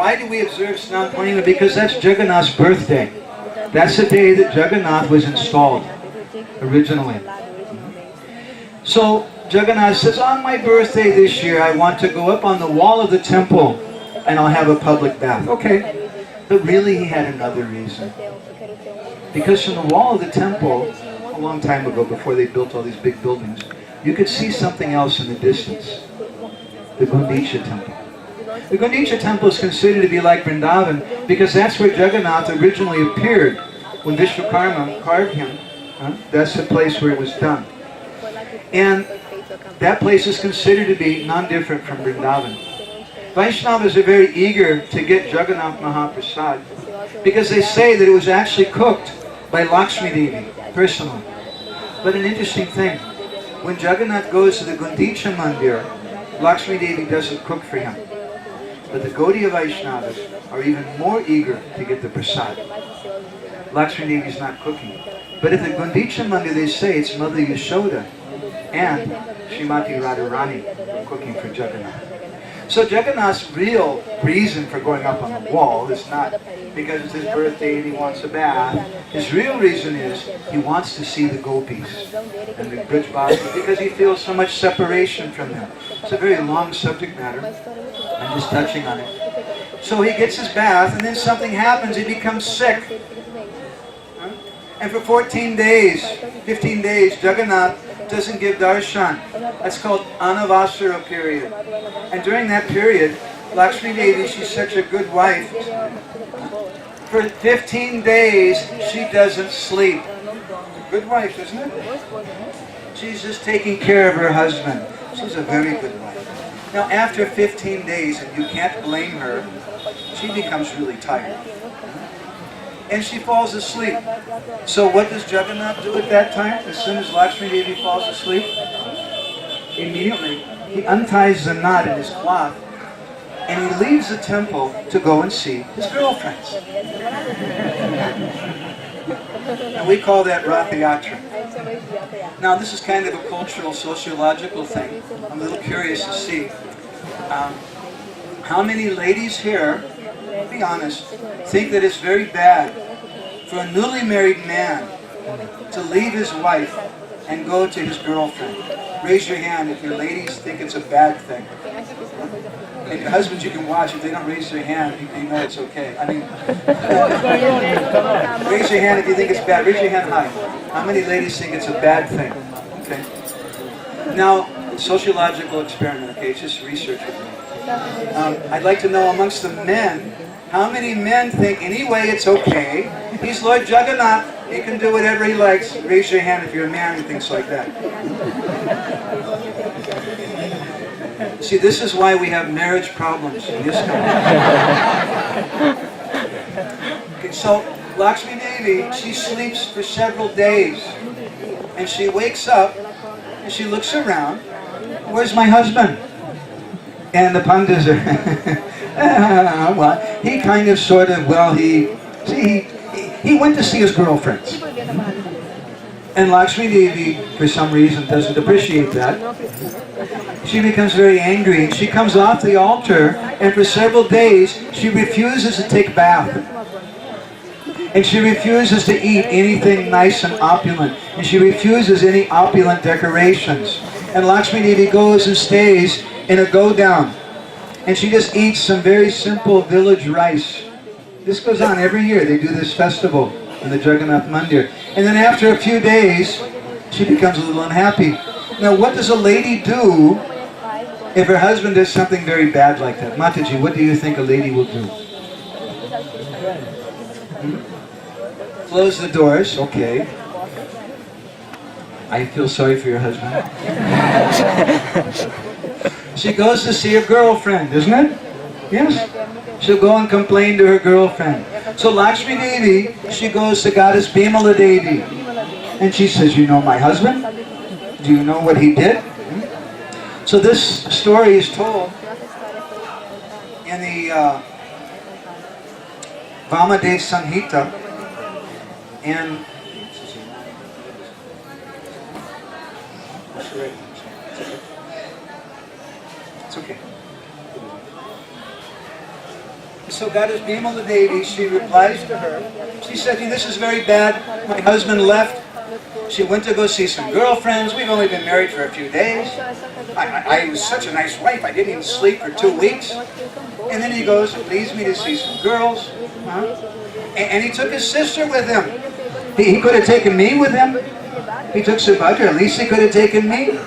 Why do we observe Snan Purnima? Because that's Jagannath's birthday. That's the day that Jagannath was installed originally. So Jagannath says, on my birthday this year, I want to go up on the wall of the temple and I'll have a public bath. Okay, but really he had another reason. Because from the wall of the temple, a long time ago, before they built all these big buildings, you could see something else in the distance. The Gundicha temple. The Gundicha temple is considered to be like Vrindavan because that's where Jagannath originally appeared when Vishwakarma carved him. That's the place where it was done. And that place is considered to be non-different from Vrindavan. Vaishnavas are very eager to get Jagannath Mahaprasad because they say that it was actually cooked by Lakshmi Devi personally. But an interesting thing, when Jagannath goes to the Gundicha Mandir, Lakshmi Devi doesn't cook for him. But the Gaudiya Vaishnavas are even more eager to get the prasad. Lakshmi Devi is not cooking. But at the Gundicha Mandir they say it's Mother Yashoda and Srimati Radharani cooking for Jagannath. So Jagannath's real reason for going up on the wall is not because it's his birthday and he wants a bath. His real reason is he wants to see the gopis and the Brijbasi because he feels so much separation from them. It's a very long subject matter. I'm just touching on it. So he gets his bath and then something happens. He becomes sick. And for 14 days, 15 days, Jagannath doesn't give darshan. That's called Anavasara period. And during that period, Lakshmi Devi, she's such a good wife. For 15 days, she doesn't sleep. Good wife, isn't it? She's just taking care of her husband. She's a very good wife. Now, after 15 days, and you can't blame her, she becomes really tired. And she falls asleep. So what does Jagannath do at that time? As soon as Lakshmi Devi falls asleep, immediately he unties the knot in his cloth and he leaves the temple to go and see his girlfriends. And we call that Ratha Yatra. Now this is kind of a cultural, sociological thing. I'm a little curious to see how many ladies here, be honest, think that it's very bad for a newly married man to leave his wife and go to his girlfriend. Raise your hand if your ladies think it's a bad thing. And your husbands, you can watch. If they don't raise their hand, you know it's okay. I mean, raise your hand if you think it's bad. Raise your hand high. How many ladies think it's a bad thing? Okay. Now, sociological experiment, okay? It's just research with me. I'd like to know amongst the men, how many men think, anyway, it's okay. He's Lord Jagannath. He can do whatever he likes. Raise your hand if you're a man who thinks like that. See, this is why we have marriage problems in this country. Okay, so, Lakshmi Devi, she sleeps for several days. And she wakes up, and she looks around. Where's my husband? And the Pandits are, well, he kind of, sort of, well, he went to see his girlfriends. And Lakshmi Devi, for some reason, doesn't appreciate that. She becomes very angry. She comes off the altar, and for several days, she refuses to take a bath. And she refuses to eat anything nice and opulent. And she refuses any opulent decorations. And Lakshmi Devi goes and stays in a go-down. And she just eats some very simple village rice. This goes on every year. They do this festival in the Jagannath Mandir. And then after a few days, she becomes a little unhappy. Now, what does a lady do if her husband does something very bad like that? Mataji, what do you think a lady will do? Close the doors, okay. I feel sorry for your husband. She goes to see her girlfriend, isn't it? Yes. She'll go and complain to her girlfriend. So Lakshmi Devi, she goes to Goddess Bimala Devi. And she says, you know my husband? Do you know what he did? So this story is told in the Vamadev Sanhita. And it's okay. So Goddess Bhimala Devi, she replies to her. She said, this is very bad. My husband left. She went to go see some girlfriends. We've only been married for a few days. I was such a nice wife. I didn't even sleep for 2 weeks. And then he goes and leads me to see some girls. And he took his sister with him. He could have taken me with him. He took Subhadra. At least he could have taken me.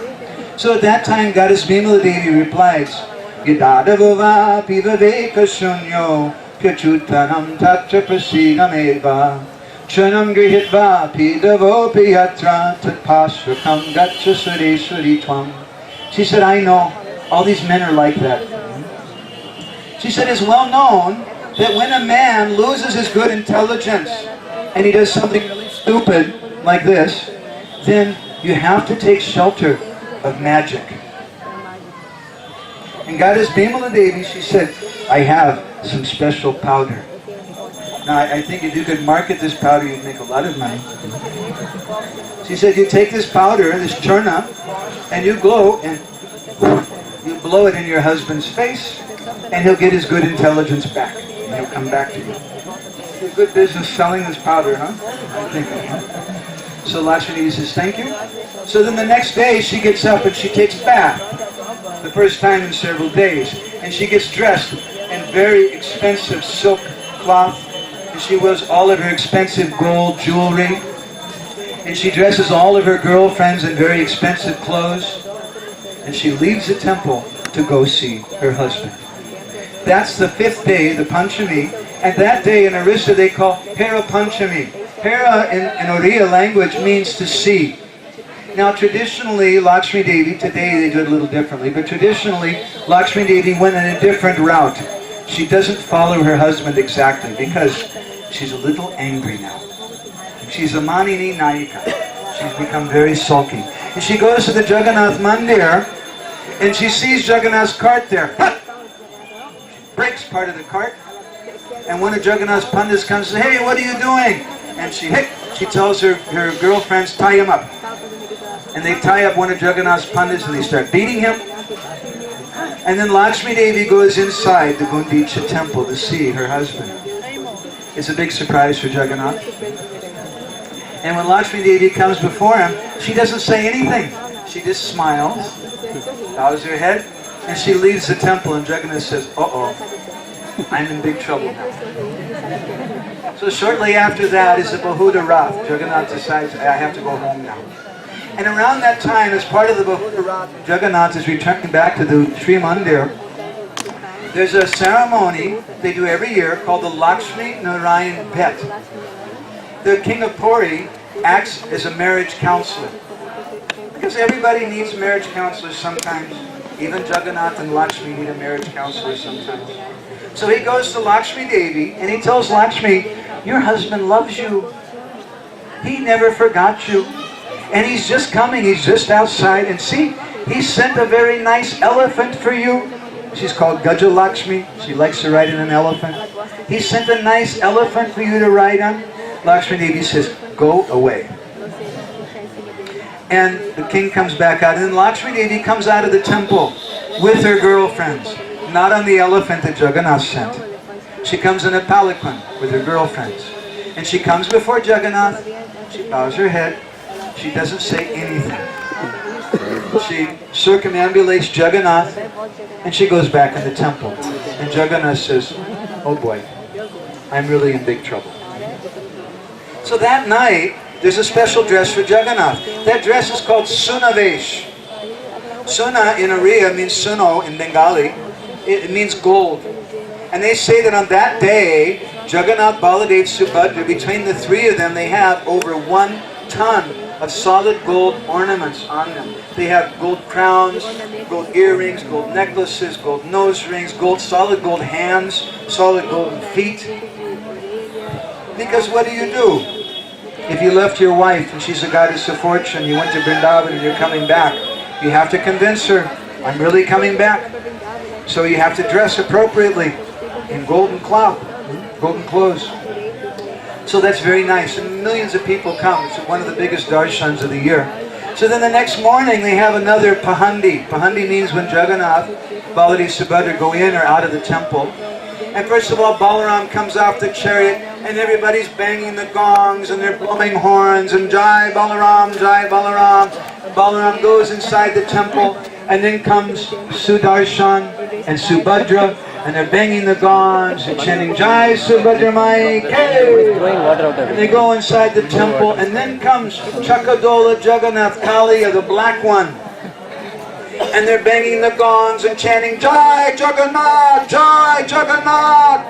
So at that time, Goddess Bhimala Devi replies, Yadadavava pivaveka shunyo pyachutanam tatra prasinameva Chanam grihitva pidavo piyatra tatpashrakam gacha sureshwari tvam. She said, I know, all these men are like that. She said, it's well known that when a man loses his good intelligence and he does something really stupid like this, then you have to take shelter of magic. And Goddess Bhimala Devi, she said, I have some special powder. Now, I think if you could market this powder, you'd make a lot of money. She said, you take this powder, this churna, and you go and you blow it in your husband's face, and he'll get his good intelligence back. And he'll come back to you. It's a good business selling this powder, huh? I think. So Lakshmi says, thank you. So then the next day, she gets up and she takes a bath. The first time in several days. And she gets dressed in very expensive silk cloth. And she wears all of her expensive gold jewelry. And she dresses all of her girlfriends in very expensive clothes. And she leaves the temple to go see her husband. That's the 5th day, the Panchami. And that day in Orissa they call Hera Panchami. Hera in Oriya language means to see. Now traditionally, Lakshmi Devi, today they do it a little differently, but traditionally, Lakshmi Devi went in a different route. She doesn't follow her husband exactly because she's a little angry now. She's a Manini Nayika. She's become very sulky. And she goes to the Jagannath Mandir and she sees Jagannath's cart there. She breaks part of the cart and one of Jagannath's Pandits comes and says, hey, what are you doing? And she tells her girlfriends, tie him up. And they tie up one of Jagannath's Pandits and they start beating him. And then Lakshmi Devi goes inside the Gundicha temple to see her husband. It's a big surprise for Jagannath. And when Lakshmi Devi comes before him, she doesn't say anything. She just smiles, bows her head, and she leaves the temple. And Jagannath says, uh-oh, I'm in big trouble now. So shortly after that is the Bahuda Rath. Jagannath decides, I have to go home now. And around that time, as part of the Bahuda Rath, Jagannath is returning back to the Sri Mandir. There's a ceremony they do every year called the Lakshmi Narayan Bhet. The king of Puri acts as a marriage counselor. Because everybody needs marriage counselors sometimes. Even Jagannath and Lakshmi need a marriage counselor sometimes. So he goes to Lakshmi Devi and he tells Lakshmi, your husband loves you. He never forgot you. And he's just coming, he's just outside. And see, he sent a very nice elephant for you. She's called Gaja Lakshmi. She likes to ride in an elephant. He sent a nice elephant for you to ride on. Lakshmi Devi says, go away. And the king comes back out. And then Lakshmi Devi comes out of the temple with her girlfriends. Not on the elephant that Jagannath sent. She comes in a palanquin with her girlfriends. And she comes before Jagannath. She bows her head. She doesn't say anything. She circumambulates Jagannath and she goes back in the temple. And Jagannath says, oh boy, I'm really in big trouble. So that night, there's a special dress for Jagannath. That dress is called Sunavesh. Suna in Oriya means Suno in Bengali. It means gold. And they say that on that day, Jagannath, Baladev, Subhadra, between the three of them, they have over 1 ton of solid gold ornaments on them. They have gold crowns, gold earrings, gold necklaces, gold nose rings, solid gold hands, solid golden feet. Because what do? If you left your wife and she's a goddess of fortune, you went to Vrindavan and you're coming back, you have to convince her, I'm really coming back. So you have to dress appropriately in golden cloth, golden clothes. So that's very nice. And millions of people come. It's one of the biggest darshans of the year. So then the next morning they have another pahandi. Pahandi means when Jagannath, Baladev, Subhadra go in or out of the temple. And first of all, Balaram comes off the chariot, and everybody's banging the gongs, and they're blowing horns, and Jai Balaram, Jai Balaram. And Balaram goes inside the temple, and then comes Sudarshan and Subhadra, and they're banging the gongs and chanting Jai Subhadra Mai Ke. And they go inside the temple, and then comes Chakadola Jagannath Kali, the black one. And they're banging the gongs and chanting Jai Jagannath, Jai Jagannath.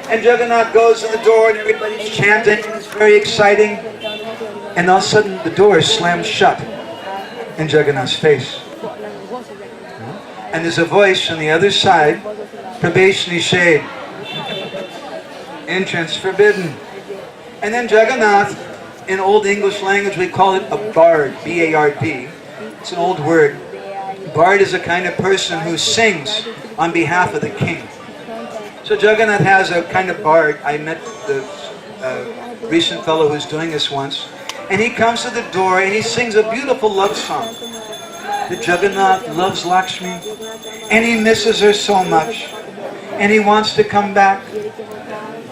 And Jagannath goes to the door and everybody's chanting. It's very exciting. And all of a sudden the door is slammed shut in Jagannath's face. And there's a voice from the other side, Prabesh Nishedh, entrance forbidden. And then Jagannath, in Old English language we call it a bard, B-A-R-D. It's an old word. Bard is a kind of person who sings on behalf of the king. So Jagannath has a kind of bard. I met the recent fellow who's doing this once. And he comes to the door and he sings a beautiful love song. That Jagannath loves Lakshmi and he misses her so much. And he wants to come back.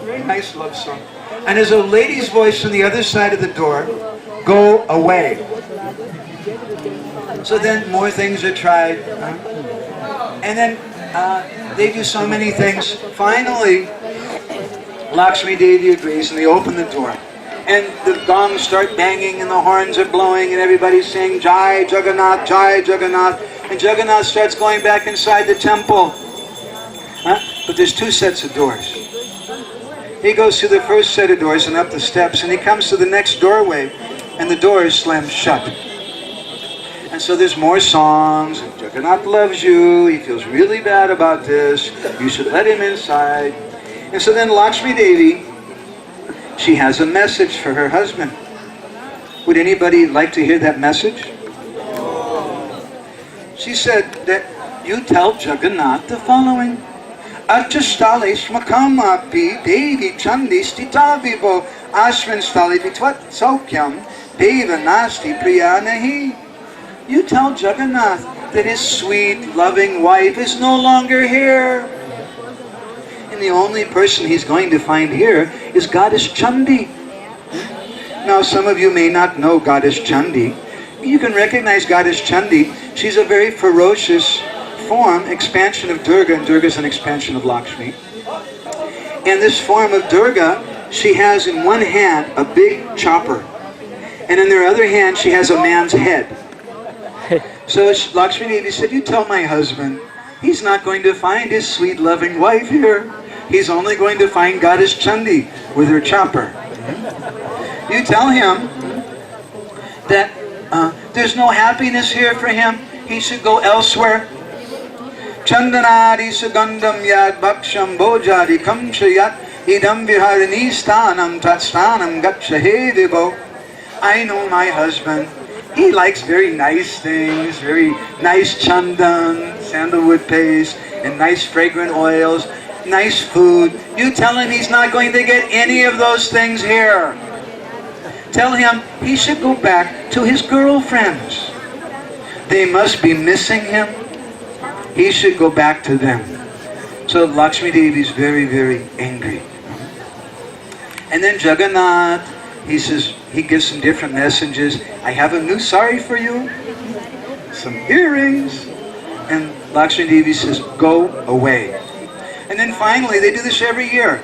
Very nice love song. And there's a lady's voice from the other side of the door. Go away. So then more things are tried. And then they do so many things. Finally, Lakshmi Devi agrees and they open the door. And the gongs start banging and the horns are blowing and everybody's saying Jai Jagannath, Jai Jagannath. And Jagannath starts going back inside the temple. But there's two sets of doors. He goes through the first set of doors and up the steps and he comes to the next doorway and the door is slammed shut. And so there's more songs. Jagannath loves you. He feels really bad about this. You should let him inside. And so then Lakshmi Devi, she has a message for her husband. Would anybody like to hear that message? She said that you tell Jagannath the following. Achastale shmakamapi devi chandi stita vivo ashvin stali vitvat saukyam deva nasti priyanahi. You tell Jagannath that his sweet, loving wife is no longer here. And the only person he's going to find here is Goddess Chandi. Now, some of you may not know Goddess Chandi. You can recognize Goddess Chandi. She's a very ferocious form, expansion of Durga, and Durga is an expansion of Lakshmi. And this form of Durga, she has in one hand a big chopper. And in her other hand, she has a man's head. So Lakshmi Devi said, you tell my husband, he's not going to find his sweet loving wife here. He's only going to find Goddess Chandi with her chopper. You tell him that there's no happiness here for him. He should go elsewhere. Chandanadi sugandam yad bhaksham bhojadi kamshayat idam viharini stanam tatstanam gakshahe vibo. I know my husband. He likes very nice things, very nice chandan, sandalwood paste, and nice fragrant oils, nice food. You tell him he's not going to get any of those things here. Tell him he should go back to his girlfriends. They must be missing him. He should go back to them. So Lakshmi Devi is very, very angry. And then Jagannath, he says, he gives some different messages. I have a new sari for you, some earrings. And Lakshmi Devi says, go away. And then finally, they do this every year.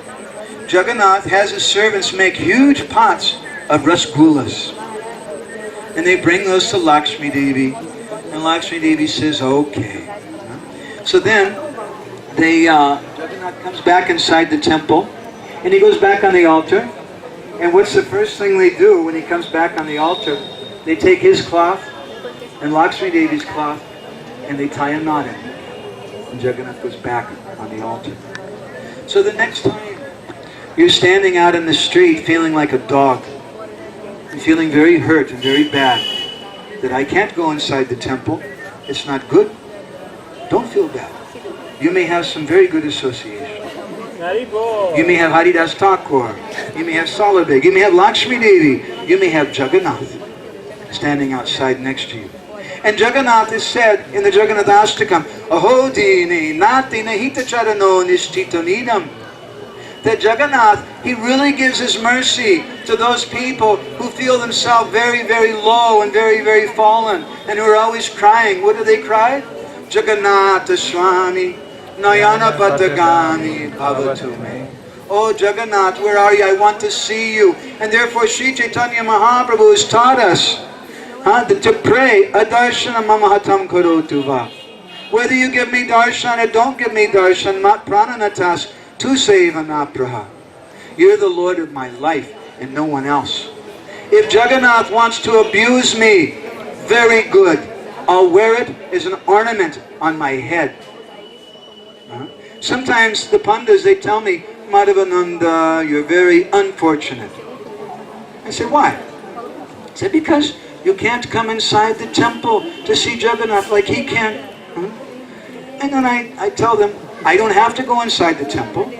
Jagannath has his servants make huge pots of rasgullas. And they bring those to Lakshmi Devi. And Lakshmi Devi says, okay. So then, Jagannath comes back inside the temple. And he goes back on the altar. And what's the first thing they do when he comes back on the altar? They take his cloth and Lakshmi Devi's cloth and they tie a knot in it. And Jagannath goes back on the altar. So the next time you're standing out in the street feeling like a dog and feeling very hurt and very bad that I can't go inside the temple, it's not good, don't feel bad. You may have some very good associations. You may have Haridas Thakur, you may have Salabeg, you may have Lakshmi Devi, you may have Jagannath standing outside next to you. And Jagannath is said in the Jagannathashtakam, Aho dini nati nahita charano nishtito nidam. That Jagannath, he really gives his mercy to those people who feel themselves very, very low and very, very fallen, and who are always crying. What do they cry? Jagannatha Swami, Nayana Patagami Bhavatume. Oh Jagannath, where are you? I want to see you. And therefore Sri Chaitanya Mahaprabhu has taught us to pray, Adarshana Mamahatam Karotuva. Whether you give me darshan or don't give me darshan, Mat Prananatas, Tu Sevanapraha. You're the Lord of my life and no one else. If Jagannath wants to abuse me, very good. I'll wear it as an ornament on my head. Sometimes the Pandas, they tell me, Madhavananda, you're very unfortunate. I said, why? I said, because you can't come inside the temple to see Jagannath like he can. And then I tell them, I don't have to go inside the temple.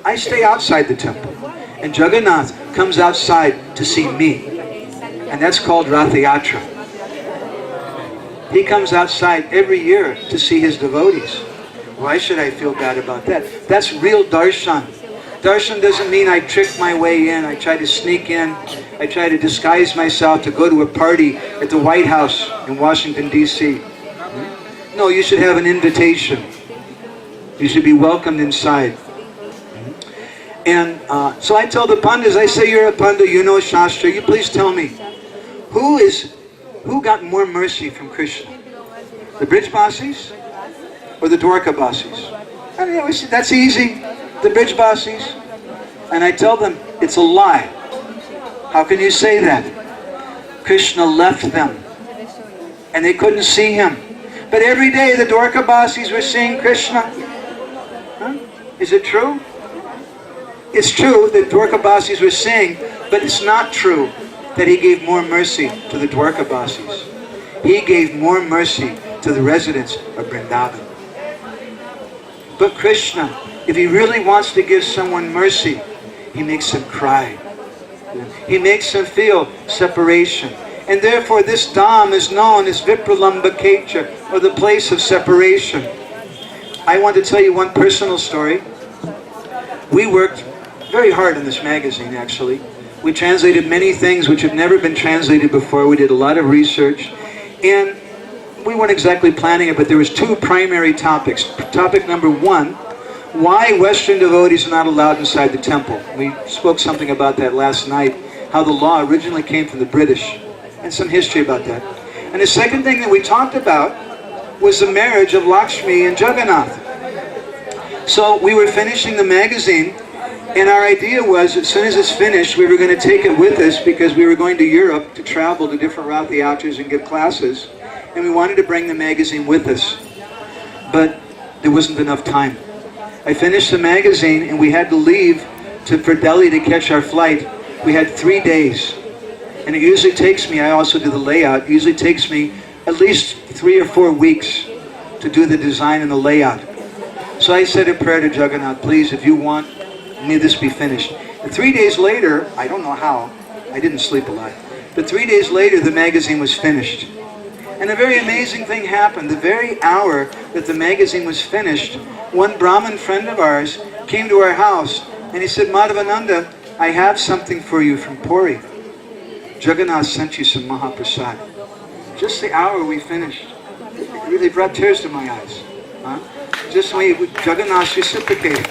I stay outside the temple. And Jagannath comes outside to see me. And that's called Rathayatra. He comes outside every year to see his devotees. Why should I feel bad about that? That's real darshan. Darshan doesn't mean I trick my way in, I try to sneak in, I try to disguise myself to go to a party at the White House in Washington, D.C. No, you should have an invitation. You should be welcomed inside. And so I tell the Pandas, I say, you're a Panda, you know Shastra, you please tell me, who got more mercy from Krishna? The Brijbasis or the Dwarkabasis? I don't know, that's easy. The Brijbasis. And I tell them, it's a lie. How can you say that? Krishna left them and they couldn't see him. But every day the Dwarkabasis were seeing Krishna. Is it true? It's true that Dwarkabasis were seeing, but it's not true that he gave more mercy to the Dwarkabasis. He gave more mercy to the residents of Vrindavan. But Krishna, if he really wants to give someone mercy, he makes them cry. He makes them feel separation. And therefore this dham is known as Vipralambhakecha, or the place of separation. I want to tell you one personal story. We worked very hard on this magazine, actually. We translated many things which have never been translated before. We did a lot of research. And we weren't exactly planning it, but there was two primary topics. Topic number one, why Western devotees are not allowed inside the temple. We spoke something about that last night, how the law originally came from the British, and some history about that. And the second thing that we talked about was the marriage of Lakshmi and Jagannath. So we were finishing the magazine, and our idea was, as soon as it's finished, we were going to take it with us because we were going to Europe to travel to different Rath Yatras and give classes, and we wanted to bring the magazine with us. But there wasn't enough time. I finished the magazine, and we had to leave for Delhi to catch our flight. We had 3 days. And it usually takes me, I also do the layout, it usually takes me at least 3 or 4 weeks to do the design and the layout. So I said a prayer to Jagannath, please, if you want, may this be finished. And 3 days later, I don't know how, I didn't sleep a lot, but 3 days later the magazine was finished. And a very amazing thing happened. The very hour that the magazine was finished, one Brahmin friend of ours came to our house and he said, Madhavananda, I have something for you from Puri. Jagannath sent you some Mahaprasad. Just the hour we finished. It really brought tears to my eyes. Just when Jagannath reciprocated.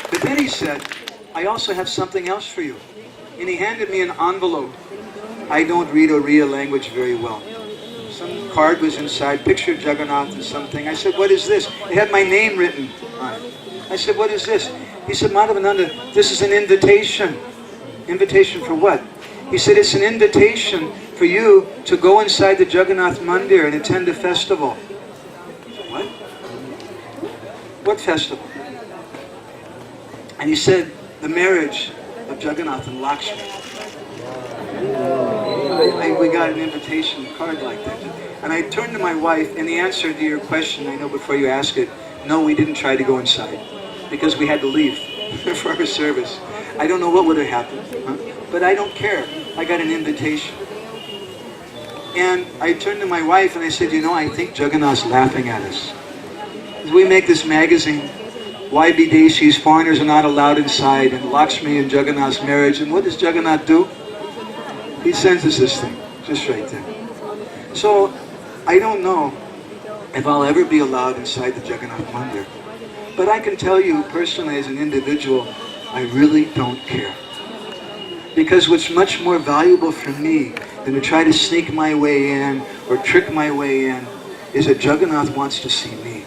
But then he said, I also have something else for you. And he handed me an envelope. I don't read Oriya language very well. Some card was inside, picture of Jagannath and something. I said, what is this? It had my name written on it. I said, what is this? He said, Madhavananda, this is an invitation. Invitation for what? He said, it's an invitation for you to go inside the Jagannath Mandir and attend a festival. I said, what? What festival? And he said, the marriage of Jagannath and Lakshmi. We got an invitation card like that. And I turned to my wife, and the answer to your question, I know before you ask it, no, we didn't try to go inside because we had to leave for our service. I don't know what would have happened, but I don't care. I got an invitation. And I turned to my wife and I said, I think Jagannath's laughing at us. As we make this magazine, YB Deshi's foreigners are not allowed inside, and Lakshmi and Jagannath's marriage, and what does Jagannath do? He sends us this thing, just right there. So, I don't know if I'll ever be allowed inside the Jagannath Mandir. But I can tell you personally as an individual, I really don't care. Because what's much more valuable for me than to try to sneak my way in or trick my way in is that Jagannath wants to see me.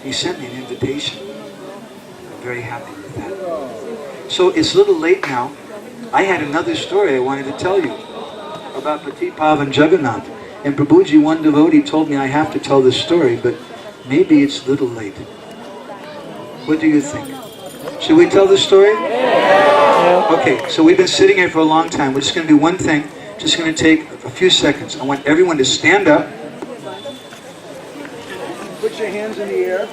He sent me an invitation. I'm very happy with that. So it's a little late now. I had another story I wanted to tell you about Pati Pavan Jagannath. And Prabhuji, one devotee, told me I have to tell this story, but maybe it's a little late. What do you think? Should we tell the story? Okay, so we've been sitting here for a long time. We're just going to do one thing. Just going to take a few seconds. I want everyone to stand up. Put your hands in the air.